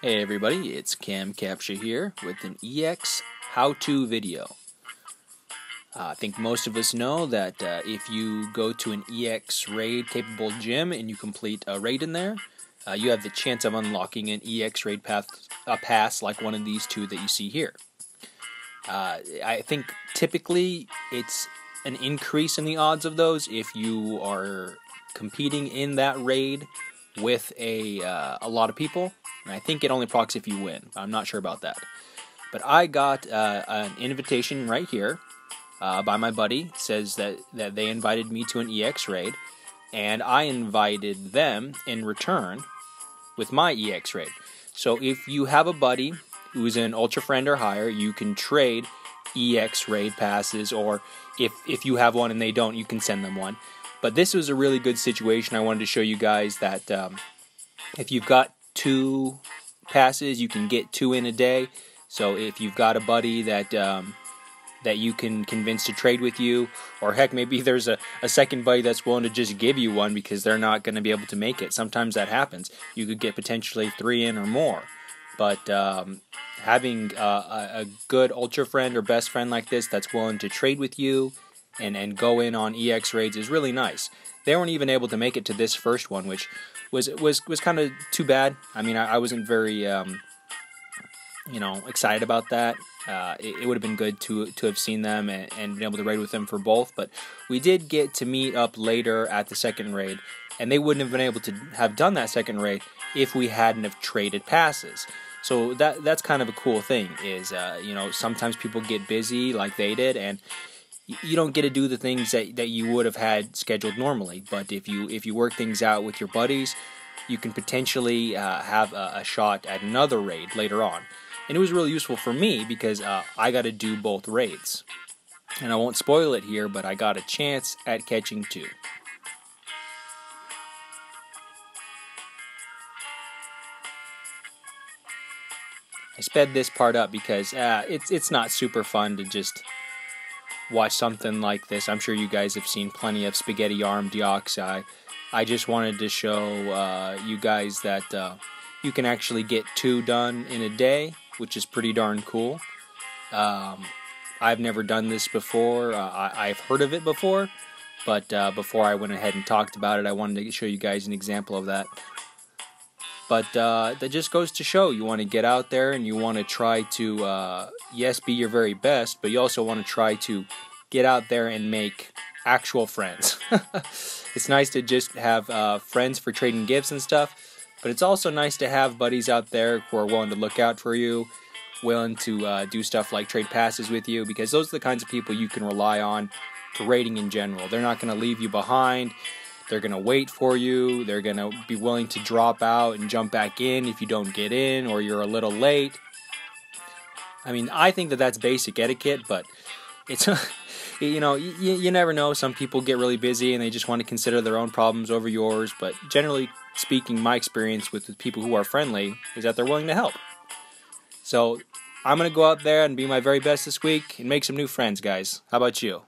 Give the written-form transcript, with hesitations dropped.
Hey everybody, it's Camcaptcha here with an EX how-to video. I think most of us know that if you go to an EX raid capable gym and you complete a raid in there, you have the chance of unlocking an EX raid pass like one of these two that you see here. I think typically it's an increase in the odds of those if you are competing in that raid with a lot of people. And I think it only procs if you win. I'm not sure about that. But I got an invitation right here by my buddy. It says that they invited me to an EX raid, and I invited them in return with my EX raid. So if you have a buddy who's an Ultra Friend or higher, you can trade EX raid passes, or if you have one and they don't, you can send them one. But this was a really good situation. I wanted to show you guys that if you've got 2 passes, you can get 2 in a day. So if you've got a buddy that you can convince to trade with you, or heck, maybe there's a second buddy that's willing to just give you one because they're not going to be able to make it. Sometimes that happens. You could get potentially 3 in or more. But having a good ultra friend or best friend like this that's willing to trade with you and go in on EX raids is really nice. They weren't even able to make it to this first one, which was kind of too bad. I mean, I wasn't very excited about that. It would have been good to have seen them and been able to raid with them for both. But we did get to meet up later at the second raid, and they wouldn't have been able to have done that second raid if we hadn't have traded passes. So that's kind of a cool thing. Is sometimes people get busy like they did, and you don't get to do the things that you would have had scheduled normally. But if you work things out with your buddies, you can potentially have a shot at another raid later on. And it was really useful for me because I got to do both raids. And I won't spoil it here, but I got a chance at catching 2. I sped this part up because it's not super fun to just watch something like this. I'm sure you guys have seen plenty of spaghetti arm deoxy. I just wanted to show you guys that you can actually get 2 done in a day, which is pretty darn cool. I've never done this before. I've heard of it before, but before I went ahead and talked about it, I wanted to show you guys an example of that. But that just goes to show you want to get out there and you want to try to, yes, be your very best, but you also want to try to get out there and make actual friends. It's nice to just have friends for trading gifts and stuff, but it's also nice to have buddies out there who are willing to look out for you, willing to do stuff like trade passes with you, because those are the kinds of people you can rely on for raiding in general. They're not going to leave you behind. They're going to wait for you. They're going to be willing to drop out and jump back in if you don't get in or you're a little late. I mean, I think that that's basic etiquette, but it's, you never know. Some people get really busy and they just want to consider their own problems over yours. But generally speaking, my experience with the people who are friendly is that they're willing to help. So I'm going to go out there and be my very best this week and make some new friends, guys. How about you?